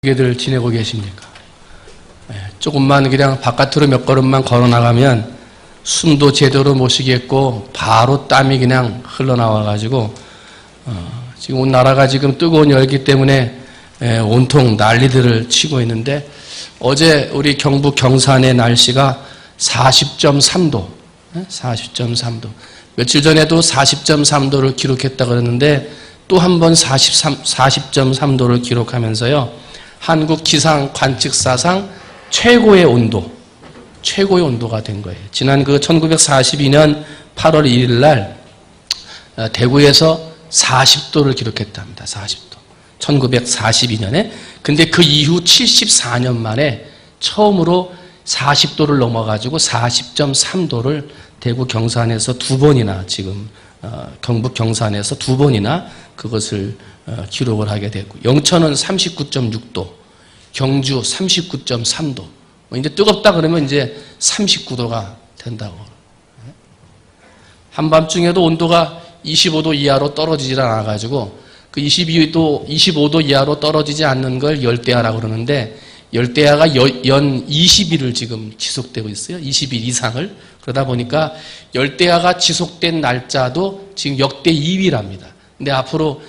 어떻게들 지내고 계십니까? 조금만 그냥 바깥으로 몇 걸음만 걸어 나가면 숨도 제대로 못 쉬겠고 바로 땀이 그냥 흘러나와가지고 지금 온 나라가 지금 뜨거운 열기 때문에 온통 난리들을 치고 있는데 어제 우리 경북 경산의 날씨가 40.3도, 40.3도. 며칠 전에도 40.3도를 기록했다 그랬는데 또 한 번 40.3도를 기록하면서요. 한국 기상 관측사상 최고의 온도가 된 거예요. 지난 1942년 8월 1일 날 대구에서 40도를 기록했답니다. 40도. 1942년에. 근데 그 이후 74년 만에 처음으로 40도를 넘어가지고 40.3도를 대구 경산에서 두 번이나 지금 경북 경산에서 두 번이나 그것을 기록을 하게 됐고, 영천은 39.6도, 경주 39.3도. 이제 뜨겁다 그러면 이제 39도가 된다고. 한밤중에도 온도가 25도 이하로 떨어지질 않아가지고 그 25도 이하로 떨어지지 않는 걸 열대야라고 그러는데, 열대야가 연 20일을 지금 지속되고 있어요. 20일 이상을. 그러다 보니까 열대야가 지속된 날짜도 지금 역대 2위랍니다. 근데 앞으로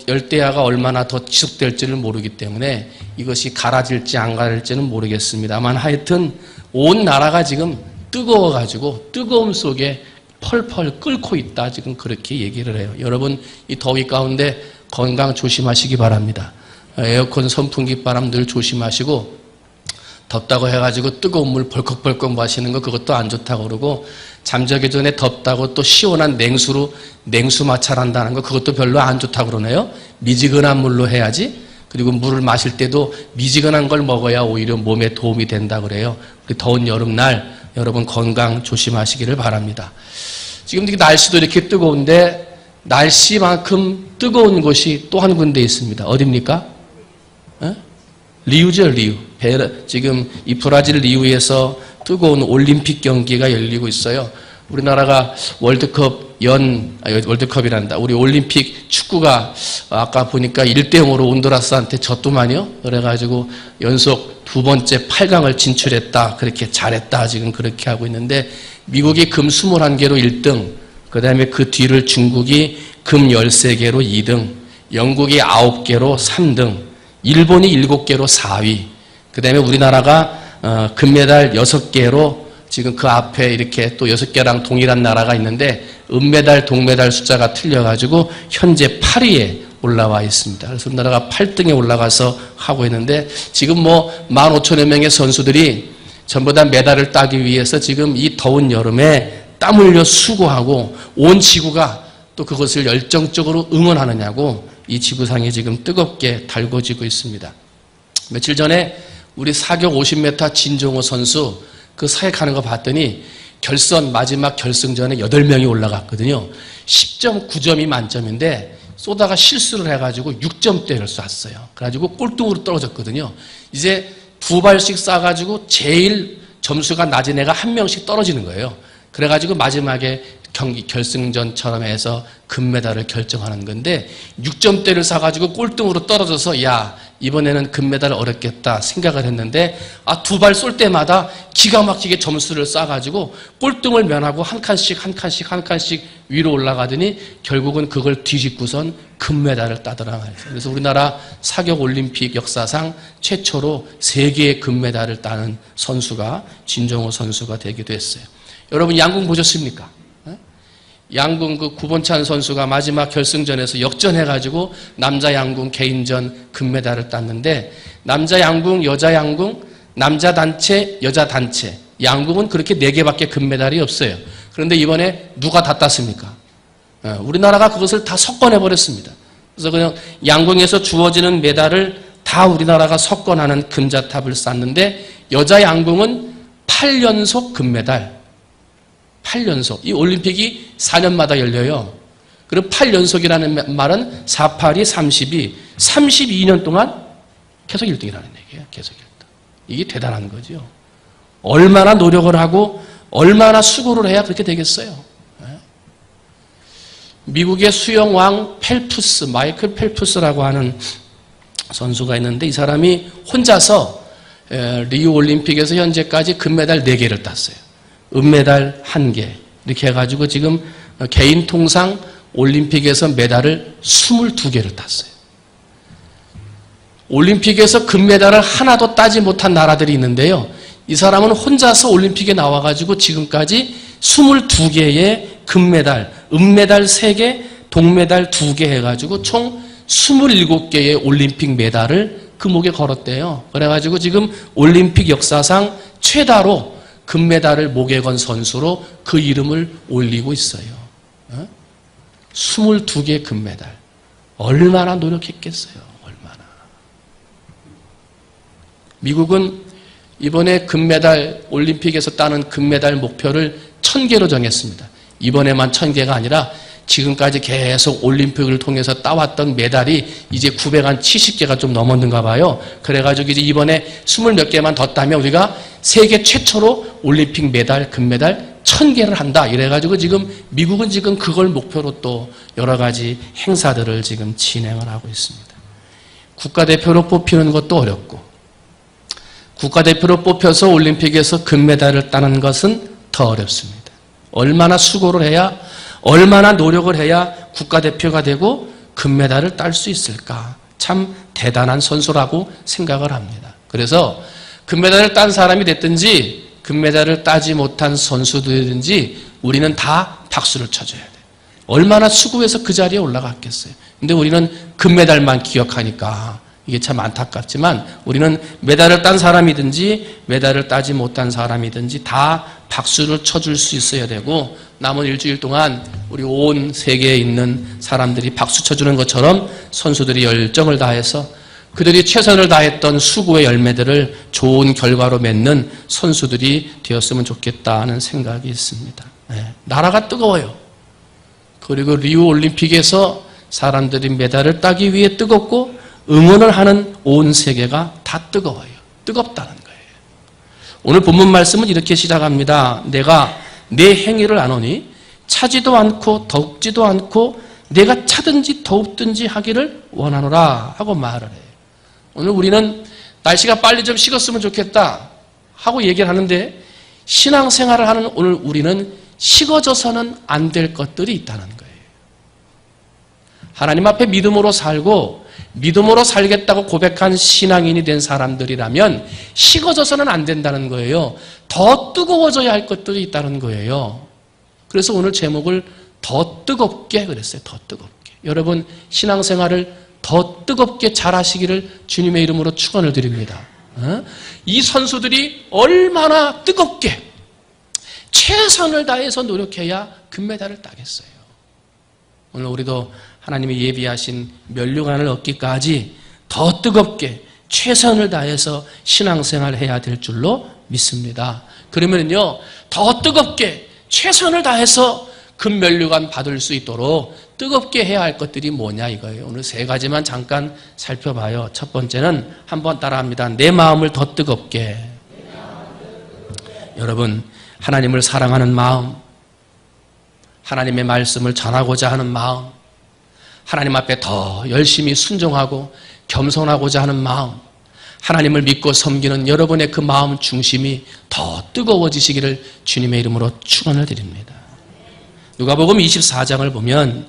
열대야가 얼마나 더 지속될지를 모르기 때문에 이것이 가라질지 안 가라질지는 모르겠습니다만 하여튼 온 나라가 지금 뜨거워가지고 뜨거움 속에 펄펄 끓고 있다. 지금 그렇게 얘기를 해요. 여러분 이 더위 가운데 건강 조심하시기 바랍니다. 에어컨 선풍기 바람 늘 조심하시고, 덥다고 해가지고 뜨거운 물 벌컥벌컥 마시는 거 그것도 안 좋다고 그러고, 잠자기 전에 덥다고 또 시원한 냉수로 냉수 마찰한다는 거 그것도 별로 안 좋다고 그러네요. 미지근한 물로 해야지. 그리고 물을 마실 때도 미지근한 걸 먹어야 오히려 몸에 도움이 된다 그래요. 더운 여름날 여러분 건강 조심하시기를 바랍니다. 지금 날씨도 이렇게 뜨거운데 날씨만큼 뜨거운 곳이 또 한 군데 있습니다. 어디입니까? 리우죠, 리우. 지금 이 브라질 리우에서 뜨거운 올림픽 경기가 열리고 있어요. 우리나라가 월드컵이란다. 우리 올림픽 축구가 아까 보니까 1대0으로 온두라스한테 졌더만요. 그래가지고 연속 두 번째 8강을 진출했다. 그렇게 잘했다. 지금 그렇게 하고 있는데, 미국이 금 21개로 1등, 그 다음에 그 뒤를 중국이 금 13개로 2등, 영국이 9개로 3등, 일본이 7개로 4위, 그 다음에 우리나라가 금메달 6개로 지금 그 앞에 이렇게 또 6개랑 동일한 나라가 있는데 은메달, 동메달 숫자가 틀려가지고 현재 8위에 올라와 있습니다. 그래서 우리나라가 8등에 올라가서 하고 있는데, 지금 15,000여 명의 선수들이 전부 다 메달을 따기 위해서 지금 이 더운 여름에 땀 흘려 수고하고 온 지구가 또 그것을 열정적으로 응원하느냐고 이 지구상이 지금 뜨겁게 달궈지고 있습니다. 며칠 전에 우리 사격 50m 진종호 선수 그 사격하는 거 봤더니 마지막 결승전에 8명이 올라갔거든요. 10.9점이 만점인데 쏘다가 실수를 해가지고 6점대를 쐈어요. 그래가지고 꼴등으로 떨어졌거든요. 이제 2발씩 쏴가지고 제일 점수가 낮은 애가 1명씩 떨어지는 거예요. 그래가지고 마지막에 경기 결승전처럼 해서 금메달을 결정하는 건데, 6점대를 쏴가지고 꼴등으로 떨어져서 야, 이번에는 금메달 어렵겠다 생각을 했는데, 2발 쏠 때마다 기가 막히게 점수를 쏴가지고 꼴등을 면하고 한 칸씩 위로 올라가더니 결국은 그걸 뒤집고선 금메달을 따더라 말이에요. 그래서 우리나라 사격 올림픽 역사상 최초로 3개의 금메달을 따는 선수가 진종호 선수가 되기도 했어요. 여러분 양궁 보셨습니까? 양궁 그 구본찬 선수가 마지막 결승전에서 역전해가지고 남자 양궁 개인전 금메달을 땄는데, 남자 양궁, 여자 양궁, 남자 단체, 여자 단체, 양궁은 그렇게 4개밖에 금메달이 없어요. 그런데 이번에 누가 다 땄습니까? 우리나라가 그것을 다 석권해버렸습니다. 그래서 그냥 양궁에서 주어지는 메달을 다 우리나라가 석권하는 금자탑을 쌓는데, 여자 양궁은 8연속 금메달, 8연속. 이 올림픽이 4년마다 열려요. 그리고 8연속이라는 말은 4, 8이 32, 32년 동안 계속 1등이라는 얘기예요. 계속 1등. 이게 대단한 거죠. 얼마나 노력을 하고 얼마나 수고를 해야 그렇게 되겠어요. 미국의 수영왕 펠프스, 마이클 펠프스라고 하는 선수가 있는데 이 사람이 혼자서 리우 올림픽에서 현재까지 금메달 4개를 땄어요. 은메달 1개. 이렇게 해가지고 지금 개인 통상 올림픽에서 메달을 22개를 땄어요. 올림픽에서 금메달을 하나도 따지 못한 나라들이 있는데요. 이 사람은 혼자서 올림픽에 나와가지고 지금까지 22개의 금메달, 은메달 3개, 동메달 2개 해가지고 총 27개의 올림픽 메달을 그 목에 걸었대요. 그래가지고 지금 올림픽 역사상 최다로 금메달을 목에 건 선수로 그 이름을 올리고 있어요. 22개 금메달. 얼마나 노력했겠어요. 얼마나. 미국은 이번에 금메달, 올림픽에서 따는 금메달 목표를 1000개로 정했습니다. 이번에만 1000개가 아니라 지금까지 계속 올림픽을 통해서 따왔던 메달이 이제 970개가 좀 넘었는가 봐요. 그래가지고 이제 이번에 20몇 개만 더 따면 우리가 세계 최초로 올림픽 메달, 금메달 1000개를 한다. 이래가지고 지금 미국은 지금 그걸 목표로 또 여러 가지 행사들을 지금 진행을 하고 있습니다. 국가대표로 뽑히는 것도 어렵고 국가대표로 뽑혀서 올림픽에서 금메달을 따는 것은 더 어렵습니다. 얼마나 수고를 해야 얼마나 노력을 해야 국가대표가 되고 금메달을 딸 수 있을까? 참 대단한 선수라고 생각을 합니다. 그래서 금메달을 딴 사람이 됐든지 금메달을 따지 못한 선수들이든지 우리는 다 박수를 쳐줘야 돼요. 얼마나 수고해서 그 자리에 올라갔겠어요. 근데 우리는 금메달만 기억하니까 이게 참 안타깝지만 우리는 메달을 딴 사람이든지 메달을 따지 못한 사람이든지 다 박수를 쳐줄 수 있어야 되고 남은 일주일 동안 우리 온 세계에 있는 사람들이 박수 쳐주는 것처럼 선수들이 열정을 다해서 그들이 최선을 다했던 수고의 열매들을 좋은 결과로 맺는 선수들이 되었으면 좋겠다는 생각이 있습니다. 나라가 뜨거워요. 그리고 리우 올림픽에서 사람들이 메달을 따기 위해 뜨겁고 응원을 하는 온 세계가 다 뜨거워요. 뜨겁다는 거예요. 오늘 본문 말씀은 이렇게 시작합니다. 내가 내 행위를 아노니 차지도 않고 덥지도 않고 내가 차든지 더웁든지 하기를 원하노라 하고 말을 해요. 오늘 우리는 날씨가 빨리 좀 식었으면 좋겠다 하고 얘기를 하는데 신앙생활을 하는 오늘 우리는 식어져서는 안 될 것들이 있다는 거예요. 하나님 앞에 믿음으로 살고 믿음으로 살겠다고 고백한 신앙인이 된 사람들이라면 식어져서는 안 된다는 거예요. 더 뜨거워져야 할 것들이 있다는 거예요. 그래서 오늘 제목을 더 뜨겁게 그랬어요. 더 뜨겁게. 여러분 신앙생활을 더 뜨겁게 잘하시기를 주님의 이름으로 축원을 드립니다. 이 선수들이 얼마나 뜨겁게 최선을 다해서 노력해야 금메달을 따겠어요. 오늘 우리도 하나님이 예비하신 면류관을 얻기까지 더 뜨겁게 최선을 다해서 신앙생활을 해야 될 줄로 믿습니다. 그러면요 더 뜨겁게 최선을 다해서 금면류관 받을 수 있도록 뜨겁게 해야 할 것들이 뭐냐 이거예요. 오늘 3가지만 잠깐 살펴봐요. 첫 번째는 한번 따라합니다. 내 마음을 더 뜨겁게. 여러분 하나님을 사랑하는 마음, 하나님의 말씀을 전하고자 하는 마음, 하나님 앞에 더 열심히 순종하고 겸손하고자 하는 마음, 하나님을 믿고 섬기는 여러분의 그 마음 중심이 더 뜨거워지시기를 주님의 이름으로 축원을 드립니다. 누가복음 24장을 보면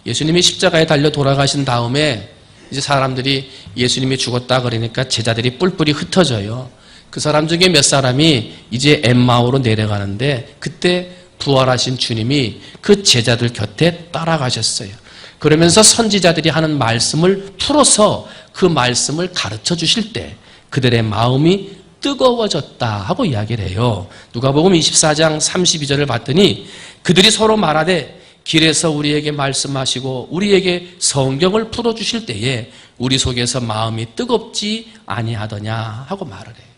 예수님이 십자가에 달려 돌아가신 다음에 이제 사람들이 예수님이 죽었다 그러니까 제자들이 뿔뿔이 흩어져요. 그 사람 중에 몇 사람이 이제 엠마오로 내려가는데 그때 부활하신 주님이 그 제자들 곁에 따라가셨어요. 그러면서 선지자들이 하는 말씀을 풀어서 그 말씀을 가르쳐 주실 때 그들의 마음이 뜨거워졌다 하고 이야기를 해요. 누가복음 24장 32절을 봤더니 그들이 서로 말하되 길에서 우리에게 말씀하시고 우리에게 성경을 풀어주실 때에 우리 속에서 마음이 뜨겁지 아니하더냐 하고 말을 해요.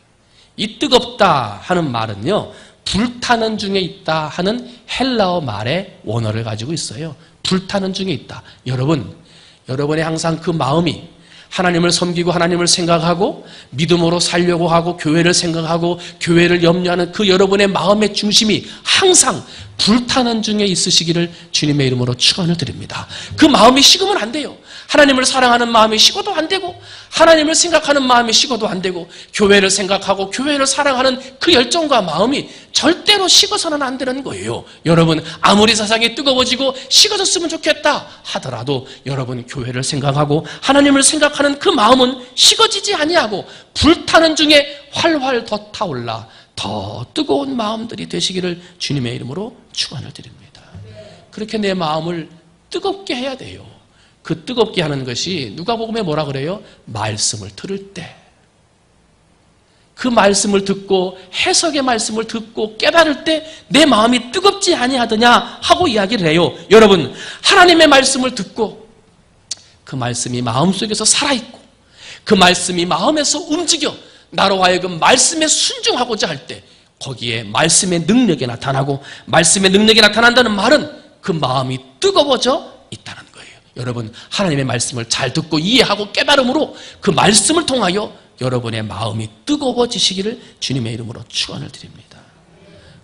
이 뜨겁다 하는 말은요 불타는 중에 있다 하는 헬라어 말의 원어를 가지고 있어요. 불타는 중에 있다. 여러분의 항상 그 마음이 하나님을 섬기고 하나님을 생각하고 믿음으로 살려고 하고 교회를 생각하고 교회를 염려하는 그 여러분의 마음의 중심이 항상 불타는 중에 있으시기를 주님의 이름으로 축원을 드립니다. 그 마음이 식으면 안 돼요. 하나님을 사랑하는 마음이 식어도 안 되고 하나님을 생각하는 마음이 식어도 안 되고 교회를 생각하고 교회를 사랑하는 그 열정과 마음이 절대로 식어서는 안 되는 거예요. 여러분, 아무리 세상이 뜨거워지고 식어졌으면 좋겠다 하더라도 여러분, 교회를 생각하고 하나님을 생각하는 그 마음은 식어지지 아니하고 불타는 중에 활활 더 타올라 더 뜨거운 마음들이 되시기를 주님의 이름으로 축원을 드립니다. 그렇게 내 마음을 뜨겁게 해야 돼요. 그 뜨겁게 하는 것이 누가복음에 뭐라 그래요? 말씀을 들을 때, 그 말씀을 듣고 해석의 말씀을 듣고 깨달을 때 내 마음이 뜨겁지 아니하더냐 하고 이야기를 해요. 여러분, 하나님의 말씀을 듣고 그 말씀이 마음속에서 살아있고 그 말씀이 마음에서 움직여 나로 하여금 말씀에 순종하고자 할 때 거기에 말씀의 능력이 나타나고, 말씀의 능력이 나타난다는 말은 그 마음이 뜨거워져 있다는 거예요. 여러분, 하나님의 말씀을 잘 듣고 이해하고 깨달음으로 그 말씀을 통하여 여러분의 마음이 뜨거워지시기를 주님의 이름으로 축원을 드립니다.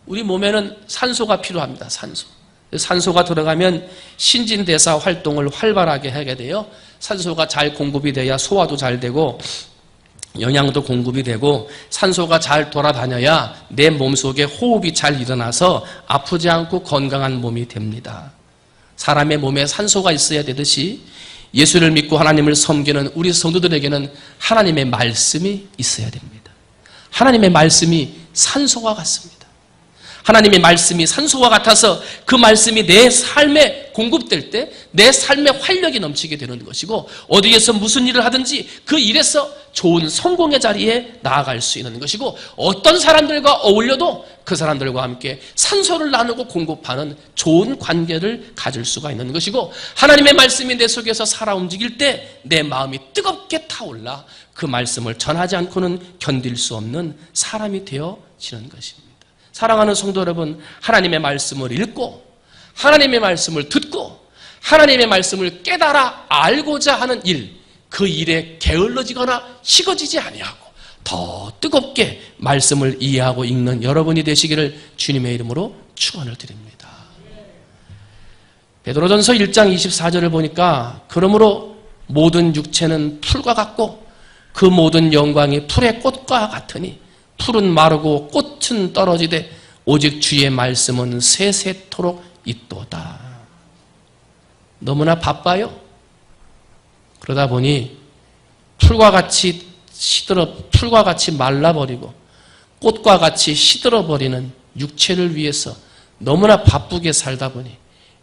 우리 몸에는 산소가 필요합니다. 산소가 들어가면 신진대사 활동을 활발하게 하게 돼요. 산소가 잘 공급이 돼야 소화도 잘 되고 영양도 공급이 되고, 산소가 잘 돌아다녀야 내 몸속에 호흡이 잘 일어나서 아프지 않고 건강한 몸이 됩니다. 사람의 몸에 산소가 있어야 되듯이 예수를 믿고 하나님을 섬기는 우리 성도들에게는 하나님의 말씀이 있어야 됩니다. 하나님의 말씀이 산소와 같습니다. 하나님의 말씀이 산소와 같아서 그 말씀이 내 삶에 공급될 때 내 삶에 활력이 넘치게 되는 것이고, 어디에서 무슨 일을 하든지 그 일에서 좋은 성공의 자리에 나아갈 수 있는 것이고, 어떤 사람들과 어울려도 그 사람들과 함께 산소를 나누고 공급하는 좋은 관계를 가질 수가 있는 것이고, 하나님의 말씀이 내 속에서 살아 움직일 때 내 마음이 뜨겁게 타올라 그 말씀을 전하지 않고는 견딜 수 없는 사람이 되어지는 것입니다. 사랑하는 성도 여러분, 하나님의 말씀을 읽고 하나님의 말씀을 듣고 하나님의 말씀을 깨달아 알고자 하는 일, 그 일에 게을러지거나 식어지지 아니하고 더 뜨겁게 말씀을 이해하고 읽는 여러분이 되시기를 주님의 이름으로 축원을 드립니다. 베드로전서 1장 24절을 보니까, 그러므로 모든 육체는 풀과 같고 그 모든 영광이 풀의 꽃과 같으니 풀은 마르고 꽃은 떨어지되 오직 주의 말씀은 세세토록 있도다. 너무나 바빠요. 그러다 보니 풀과 같이 말라버리고 꽃과 같이 시들어버리는 육체를 위해서 너무나 바쁘게 살다 보니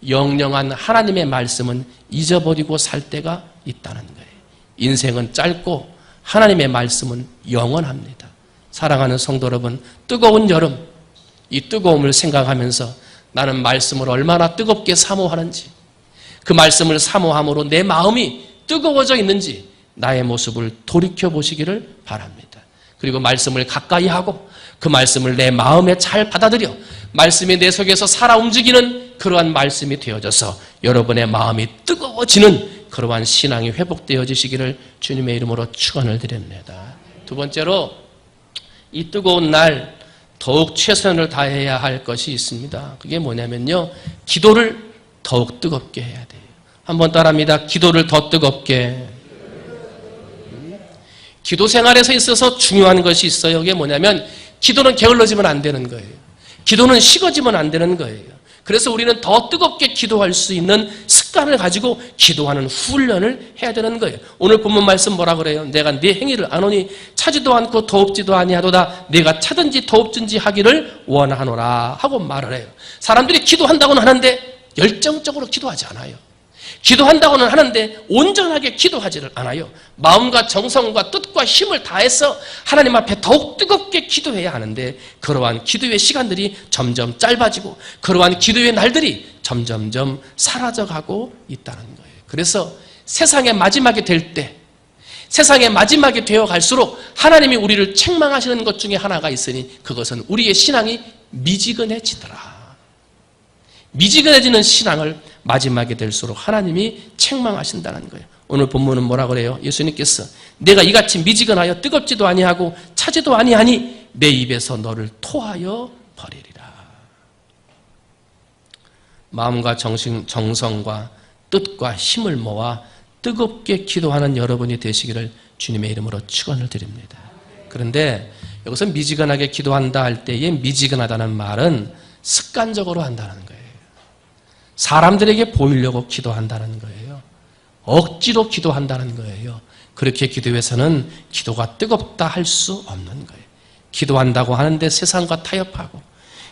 영영한 하나님의 말씀은 잊어버리고 살 때가 있다는 거예요. 인생은 짧고 하나님의 말씀은 영원합니다. 사랑하는 성도 여러분, 뜨거운 여름, 이 뜨거움을 생각하면서 나는 말씀을 얼마나 뜨겁게 사모하는지, 그 말씀을 사모함으로 내 마음이 뜨거워져 있는지 나의 모습을 돌이켜보시기를 바랍니다. 그리고 말씀을 가까이 하고 그 말씀을 내 마음에 잘 받아들여 말씀이 내 속에서 살아 움직이는 그러한 말씀이 되어져서 여러분의 마음이 뜨거워지는 그러한 신앙이 회복되어지시기를 주님의 이름으로 축원을 드립니다. 두 번째로, 이 뜨거운 날 더욱 최선을 다해야 할 것이 있습니다. 그게 뭐냐면요, 기도를 더욱 뜨겁게 해야 돼요. 한번 따라합니다. 기도를 더 뜨겁게. 기도 생활에서 있어서 중요한 것이 있어요. 그게 뭐냐면, 기도는 게을러지면 안 되는 거예요. 기도는 식어지면 안 되는 거예요. 그래서 우리는 더 뜨겁게 기도할 수 있는 습관을 가지고 기도하는 훈련을 해야 되는 거예요. 오늘 본문 말씀 뭐라 그래요? 내가 네 행위를 아노니 차지도 않고 더웁지도 아니하도다. 내가 차든지 더웁든지 하기를 원하노라 하고 말을 해요. 사람들이 기도한다고는 하는데 열정적으로 기도하지 않아요. 기도한다고는 하는데 온전하게 기도하지를 않아요. 마음과 정성과 뜻과 힘을 다해서 하나님 앞에 더욱 뜨겁게 기도해야 하는데, 그러한 기도의 시간들이 점점 짧아지고 그러한 기도의 날들이 점점점 사라져가고 있다는 거예요. 그래서 세상의 마지막이 될 때, 세상의 마지막이 되어갈수록 하나님이 우리를 책망하시는 것 중에 하나가 있으니 그것은 우리의 신앙이 미지근해지더라. 미지근해지는 신앙을 마지막에 될수록 하나님이 책망하신다는 거예요. 오늘 본문은 뭐라 그래요? 예수님께서 내가 이같이 미지근하여 뜨겁지도 아니하고 차지도 아니하니 내 입에서 너를 토하여 버리리라. 마음과 정성과 뜻과 힘을 모아 뜨겁게 기도하는 여러분이 되시기를 주님의 이름으로 축원을 드립니다. 그런데 여기서 미지근하게 기도한다 할 때에 미지근하다는 말은 습관적으로 한다는 거예요. 사람들에게 보이려고 기도한다는 거예요. 억지로 기도한다는 거예요. 그렇게 기도해서는 기도가 뜨겁다 할 수 없는 거예요. 기도한다고 하는데 세상과 타협하고,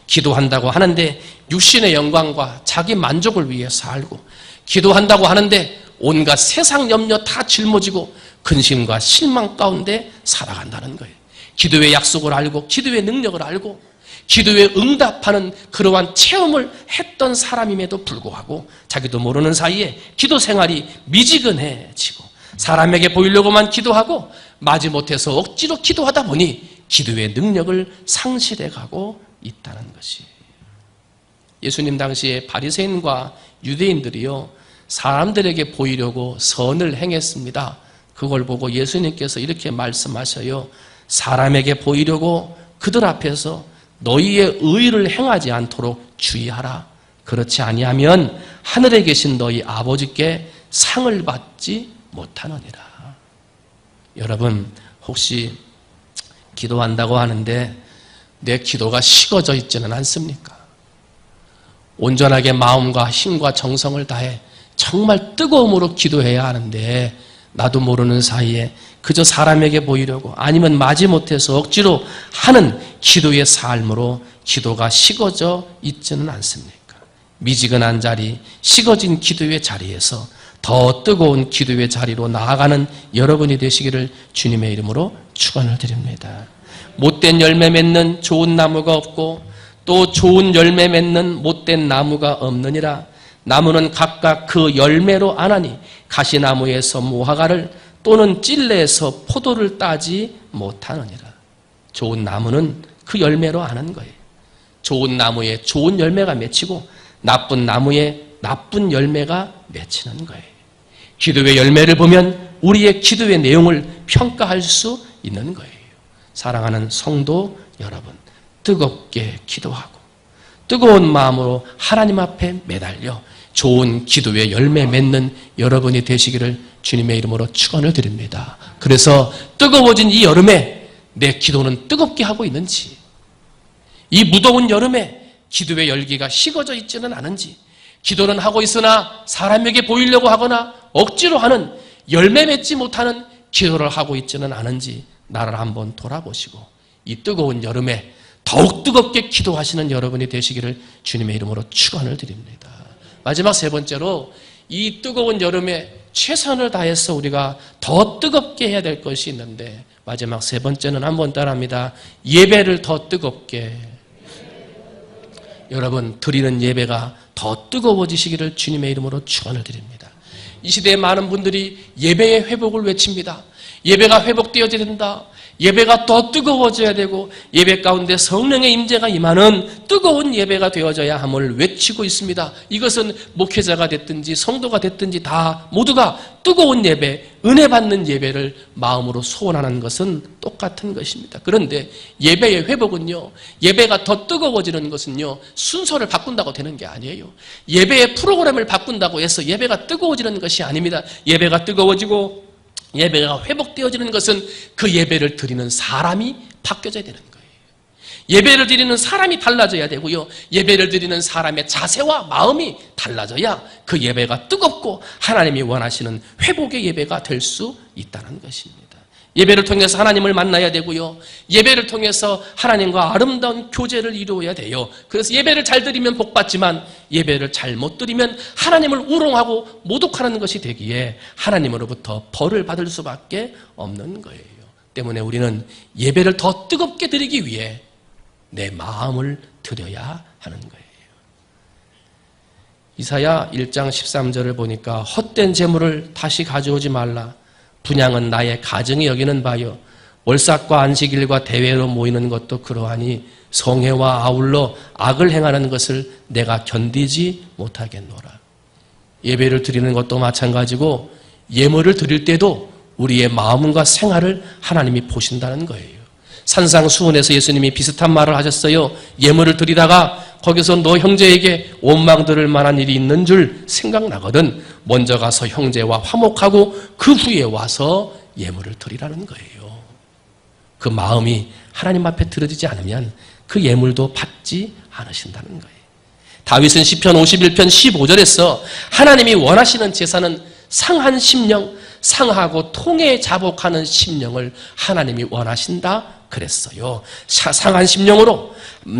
기도한다고 하는데 육신의 영광과 자기 만족을 위해 살고, 기도한다고 하는데 온갖 세상 염려 다 짊어지고 근심과 실망 가운데 살아간다는 거예요. 기도의 약속을 알고, 기도의 능력을 알고, 기도에 응답하는 그러한 체험을 했던 사람임에도 불구하고 자기도 모르는 사이에 기도 생활이 미지근해지고, 사람에게 보이려고만 기도하고 마지못해서 억지로 기도하다 보니 기도의 능력을 상실해가고 있다는 것이. 예수님 당시에 바리새인과 유대인들이요, 사람들에게 보이려고 선을 행했습니다. 그걸 보고 예수님께서 이렇게 말씀하셔요. 사람에게 보이려고 그들 앞에서 너희의 의를 행하지 않도록 주의하라. 그렇지 아니하면 하늘에 계신 너희 아버지께 상을 받지 못하느니라. 여러분, 혹시 기도한다고 하는데 내 기도가 식어져 있지는 않습니까? 온전하게 마음과 힘과 정성을 다해 정말 뜨거움으로 기도해야 하는데 나도 모르는 사이에 그저 사람에게 보이려고 아니면 마지못해서 억지로 하는 기도의 삶으로 기도가 식어져 있지는 않습니까? 미지근한 자리, 식어진 기도의 자리에서 더 뜨거운 기도의 자리로 나아가는 여러분이 되시기를 주님의 이름으로 축원을 드립니다. 못된 열매 맺는 좋은 나무가 없고 또 좋은 열매 맺는 못된 나무가 없느니라. 나무는 각각 그 열매로 아나니 가시나무에서 무화과를 또는 찔레에서 포도를 따지 못하느니라. 좋은 나무는 그 열매로 아는 거예요. 좋은 나무에 좋은 열매가 맺히고 나쁜 나무에 나쁜 열매가 맺히는 거예요. 기도의 열매를 보면 우리의 기도의 내용을 평가할 수 있는 거예요. 사랑하는 성도 여러분, 뜨겁게 기도하고 뜨거운 마음으로 하나님 앞에 매달려 좋은 기도의 열매 맺는 여러분이 되시기를 주님의 이름으로 축원을 드립니다. 그래서 뜨거워진 이 여름에 내 기도는 뜨겁게 하고 있는지, 이 무더운 여름에 기도의 열기가 식어져 있지는 않은지, 기도는 하고 있으나 사람에게 보이려고 하거나 억지로 하는 열매 맺지 못하는 기도를 하고 있지는 않은지 나를 한번 돌아보시고 이 뜨거운 여름에 더욱 뜨겁게 기도하시는 여러분이 되시기를 주님의 이름으로 축원을 드립니다. 마지막 세 번째로 이 뜨거운 여름에 최선을 다해서 우리가 더 뜨겁게 해야 될 것이 있는데, 마지막 세 번째는 한번 따라합니다. 예배를 더 뜨겁게. 여러분, 드리는 예배가 더 뜨거워지시기를 주님의 이름으로 축원을 드립니다. 이 시대에 많은 분들이 예배의 회복을 외칩니다. 예배가 회복되어야 된다. 예배가 더 뜨거워져야 되고 예배 가운데 성령의 임재가 임하는 뜨거운 예배가 되어져야 함을 외치고 있습니다. 이것은 목회자가 됐든지 성도가 됐든지 다 모두가 뜨거운 예배, 은혜 받는 예배를 마음으로 소원하는 것은 똑같은 것입니다. 그런데 예배의 회복은요, 예배가 더 뜨거워지는 것은요, 순서를 바꾼다고 되는 게 아니에요. 예배의 프로그램을 바꾼다고 해서 예배가 뜨거워지는 것이 아닙니다. 예배가 뜨거워지고 예배가 회복되어지는 것은 그 예배를 드리는 사람이 바뀌어져야 되는 거예요. 예배를 드리는 사람이 달라져야 되고요. 예배를 드리는 사람의 자세와 마음이 달라져야 그 예배가 뜨겁고 하나님이 원하시는 회복의 예배가 될 수 있다는 것입니다. 예배를 통해서 하나님을 만나야 되고요. 예배를 통해서 하나님과 아름다운 교제를 이루어야 돼요. 그래서 예배를 잘 드리면 복 받지만 예배를 잘 못 드리면 하나님을 우롱하고 모독하는 것이 되기에 하나님으로부터 벌을 받을 수밖에 없는 거예요. 때문에 우리는 예배를 더 뜨겁게 드리기 위해 내 마음을 드려야 하는 거예요. 이사야 1장 13절을 보니까 헛된 재물을 다시 가져오지 말라. 분향은 나의 가정이 여기는 바요. 월삭과 안식일과 대회로 모이는 것도 그러하니 성회와 아울러 악을 행하는 것을 내가 견디지 못하겠노라. 예배를 드리는 것도 마찬가지고 예물을 드릴 때도 우리의 마음과 생활을 하나님이 보신다는 거예요. 산상수훈에서 예수님이 비슷한 말을 하셨어요. 예물을 드리다가 거기서 너 형제에게 원망 들을 만한 일이 있는 줄 생각나거든 먼저 가서 형제와 화목하고 그 후에 와서 예물을 드리라는 거예요. 그 마음이 하나님 앞에 드려지지 않으면 그 예물도 받지 않으신다는 거예요. 다윗은 시편 51편 15절에서 하나님이 원하시는 제사는 상한 심령, 상하고 통에 자복하는 심령을 하나님이 원하신다 그랬어요. 상한 심령으로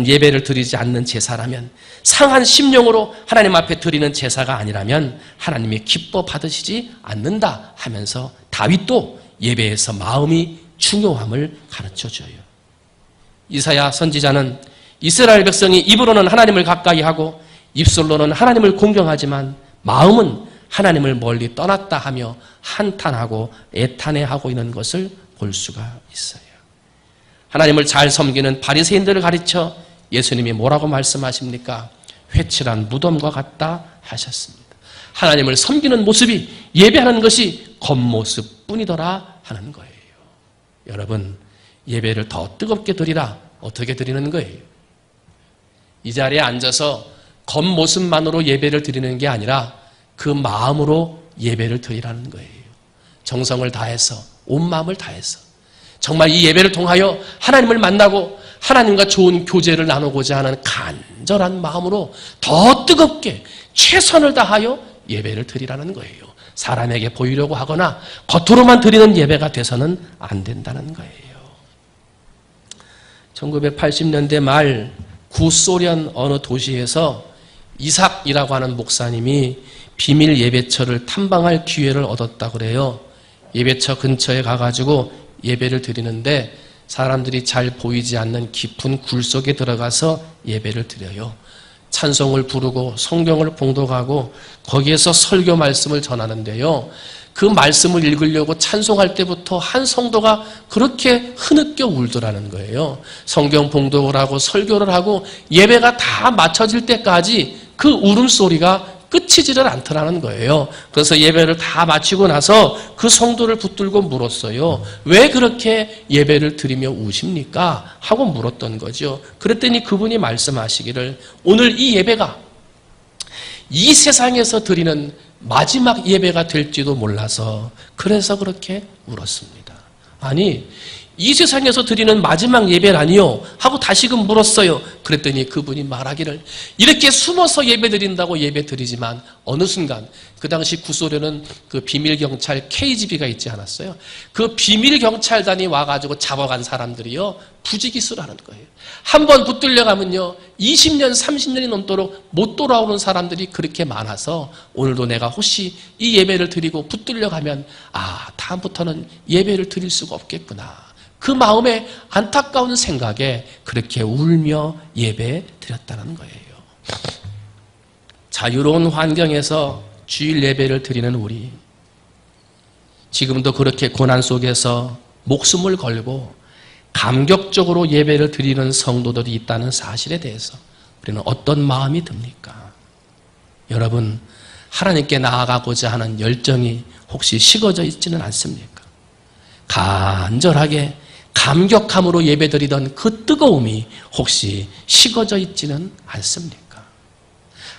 예배를 드리지 않는 제사라면, 상한 심령으로 하나님 앞에 드리는 제사가 아니라면 하나님이 기뻐 받으시지 않는다 하면서 다윗도 예배에서 마음이 중요함을 가르쳐줘요. 이사야 선지자는 이스라엘 백성이 입으로는 하나님을 가까이 하고 입술로는 하나님을 공경하지만 마음은 하나님을 멀리 떠났다 하며 한탄하고 애탄해하고 있는 것을 볼 수가 있어요. 하나님을 잘 섬기는 바리새인들을 가르쳐 예수님이 뭐라고 말씀하십니까? 회칠한 무덤과 같다 하셨습니다. 하나님을 섬기는 모습이, 예배하는 것이 겉모습뿐이더라 하는 거예요. 여러분, 예배를 더 뜨겁게 드리라. 어떻게 드리는 거예요? 이 자리에 앉아서 겉모습만으로 예배를 드리는 게 아니라 그 마음으로 예배를 드리라는 거예요. 정성을 다해서, 온 마음을 다해서 정말 이 예배를 통하여 하나님을 만나고 하나님과 좋은 교제를 나누고자 하는 간절한 마음으로 더 뜨겁게 최선을 다하여 예배를 드리라는 거예요. 사람에게 보이려고 하거나 겉으로만 드리는 예배가 돼서는 안 된다는 거예요. 1980년대 말 구소련 어느 도시에서 이삭이라고 하는 목사님이 비밀 예배처를 탐방할 기회를 얻었다고 그래요. 예배처 근처에 가가지고 예배를 드리는데 사람들이 잘 보이지 않는 깊은 굴 속에 들어가서 예배를 드려요. 찬송을 부르고 성경을 봉독하고 거기에서 설교 말씀을 전하는데요. 그 말씀을 읽으려고 찬송할 때부터 한 성도가 그렇게 흐느껴 울더라는 거예요. 성경 봉독을 하고 설교를 하고 예배가 다 마쳐질 때까지 그 울음소리가 끝이지를 않더라는 거예요. 그래서 예배를 다 마치고 나서 그 성도를 붙들고 물었어요. 왜 그렇게 예배를 드리며 우십니까? 하고 물었던 거죠. 그랬더니 그분이 말씀하시기를 오늘 이 예배가 이 세상에서 드리는 마지막 예배가 될지도 몰라서 그래서 그렇게 울었습니다. 아니, 이 세상에서 드리는 마지막 예배라니요? 하고 다시금 물었어요. 그랬더니 그분이 말하기를 이렇게 숨어서 예배 드린다고 예배 드리지만 어느 순간 그 당시 구소련은 그 비밀경찰 KGB가 있지 않았어요? 그 비밀경찰단이 와가지고 잡아간 사람들이요 부지기수라는 거예요. 한번 붙들려 가면요 20년 30년이 넘도록 못 돌아오는 사람들이 그렇게 많아서 오늘도 내가 혹시 이 예배를 드리고 붙들려 가면 다음부터는 예배를 드릴 수가 없겠구나. 그 마음에 안타까운 생각에 그렇게 울며 예배 드렸다는 거예요. 자유로운 환경에서 주일 예배를 드리는 우리, 지금도 그렇게 고난 속에서 목숨을 걸고 감격적으로 예배를 드리는 성도들이 있다는 사실에 대해서 우리는 어떤 마음이 듭니까? 여러분, 하나님께 나아가고자 하는 열정이 혹시 식어져 있지는 않습니까? 간절하게 감격함으로 예배드리던 그 뜨거움이 혹시 식어져 있지는 않습니까?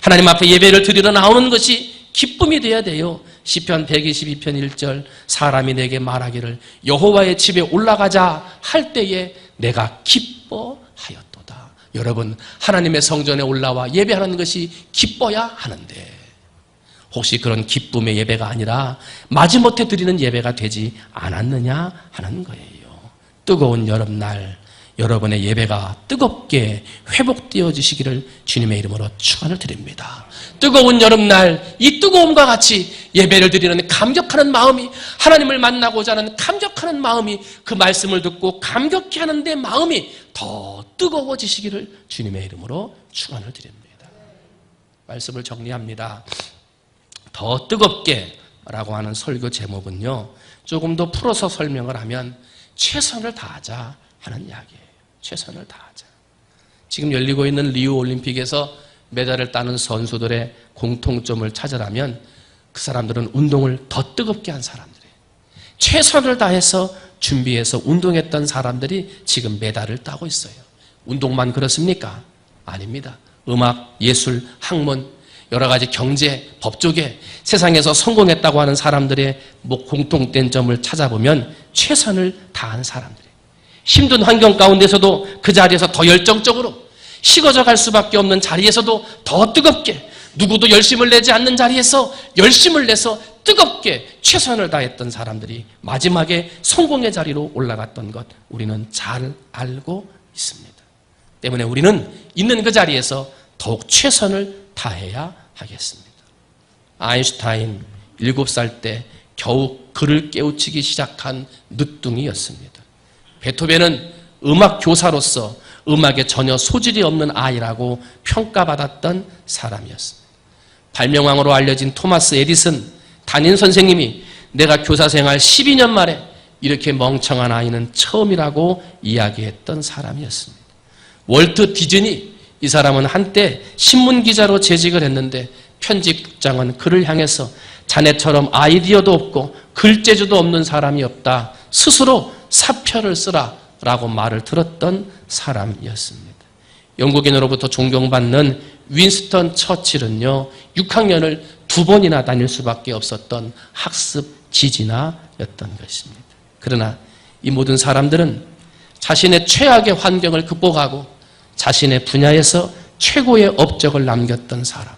하나님 앞에 예배를 드리러 나오는 것이 기쁨이 되어야 돼요. 시편 122편 1절 사람이 내게 말하기를 여호와의 집에 올라가자 할 때에 내가 기뻐하였도다. 여러분, 하나님의 성전에 올라와 예배하는 것이 기뻐야 하는데 혹시 그런 기쁨의 예배가 아니라 마지못해 드리는 예배가 되지 않았느냐 하는 거예요. 뜨거운 여름날 여러분의 예배가 뜨겁게 회복되어지시기를 주님의 이름으로 축원을 드립니다. 뜨거운 여름날 이 뜨거움과 같이 예배를 드리는 감격하는 마음이, 하나님을 만나고자 하는 감격하는 마음이, 그 말씀을 듣고 감격해 하는 데 마음이 더 뜨거워지시기를 주님의 이름으로 축원을 드립니다. 말씀을 정리합니다. 더 뜨겁게 라고 하는 설교 제목은요, 조금 더 풀어서 설명을 하면 최선을 다하자 하는 이야기예요. 최선을 다하자. 지금 열리고 있는 리우 올림픽에서 메달을 따는 선수들의 공통점을 찾으라면 그 사람들은 운동을 더 뜨겁게 한 사람들이에요. 최선을 다해서 준비해서 운동했던 사람들이 지금 메달을 따고 있어요. 운동만 그렇습니까? 아닙니다. 음악, 예술, 학문, 여러 가지 경제, 법 쪽에 세상에서 성공했다고 하는 사람들의 공통된 점을 찾아보면 최선을 다한 사람들이에요. 힘든 환경 가운데서도 그 자리에서 더 열정적으로, 식어져 갈 수밖에 없는 자리에서도 더 뜨겁게, 누구도 열심을 내지 않는 자리에서 열심을 내서 뜨겁게 최선을 다했던 사람들이 마지막에 성공의 자리로 올라갔던 것 우리는 잘 알고 있습니다. 때문에 우리는 있는 그 자리에서 더욱 최선을 다해야 하겠습니다. 아인슈타인 7살 때 겨우 글을 깨우치기 시작한 늦둥이였습니다. 베토벤은 음악 교사로서 음악에 전혀 소질이 없는 아이라고 평가받았던 사람이었습니다. 발명왕으로 알려진 토마스 에디슨 담임 선생님이 내가 교사 생활 12년 만에 이렇게 멍청한 아이는 처음이라고 이야기했던 사람이었습니다. 월트 디즈니, 이 사람은 한때 신문기자로 재직을 했는데 편집국장은 그를 향해서 자네처럼 아이디어도 없고 글재주도 없는 사람이 없다. 스스로 사표를 쓰라 라고 말을 들었던 사람이었습니다. 영국인으로부터 존경받는 윈스턴 처칠은요, 6학년을 2번이나 다닐 수밖에 없었던 학습 지지나였던 것입니다. 그러나 이 모든 사람들은 자신의 최악의 환경을 극복하고 자신의 분야에서 최고의 업적을 남겼던 사람,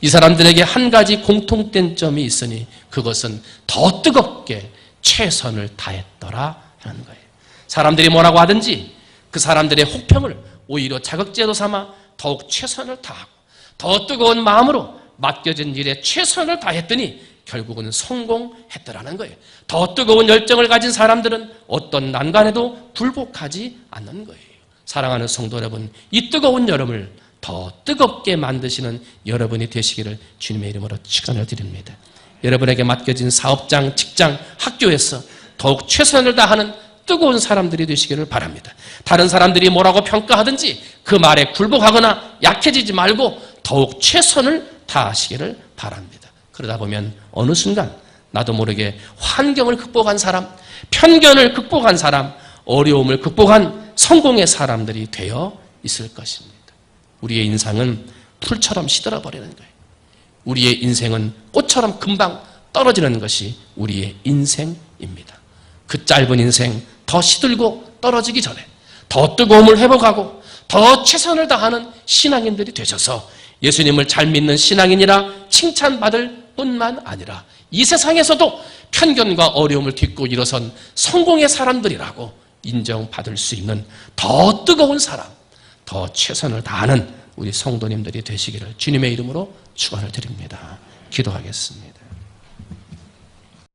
이 사람들에게 한 가지 공통된 점이 있으니 그것은 더 뜨겁게 최선을 다했더라 하는 거예요. 사람들이 뭐라고 하든지 그 사람들의 혹평을 오히려 자극제로 삼아 더욱 최선을 다하고 더 뜨거운 마음으로 맡겨진 일에 최선을 다했더니 결국은 성공했더라는 거예요. 더 뜨거운 열정을 가진 사람들은 어떤 난관에도 굴복하지 않는 거예요. 사랑하는 성도 여러분, 이 뜨거운 여름을 더 뜨겁게 만드시는 여러분이 되시기를 주님의 이름으로 축원을 드립니다. 여러분에게 맡겨진 사업장, 직장, 학교에서 더욱 최선을 다하는 뜨거운 사람들이 되시기를 바랍니다. 다른 사람들이 뭐라고 평가하든지 그 말에 굴복하거나 약해지지 말고 더욱 최선을 다하시기를 바랍니다. 그러다 보면 어느 순간 나도 모르게 환경을 극복한 사람, 편견을 극복한 사람, 어려움을 극복한 성공의 사람들이 되어 있을 것입니다. 우리의 인생은 풀처럼 시들어버리는 거예요. 우리의 인생은 꽃처럼 금방 떨어지는 것이 우리의 인생입니다. 그 짧은 인생 더 시들고 떨어지기 전에 더 뜨거움을 회복하고 더 최선을 다하는 신앙인들이 되셔서 예수님을 잘 믿는 신앙인이라 칭찬받을 뿐만 아니라 이 세상에서도 편견과 어려움을 딛고 일어선 성공의 사람들이라고 인정받을 수 있는 더 뜨거운 사람, 더 최선을 다하는 우리 성도님들이 되시기를 주님의 이름으로 축원을 드립니다. 기도하겠습니다.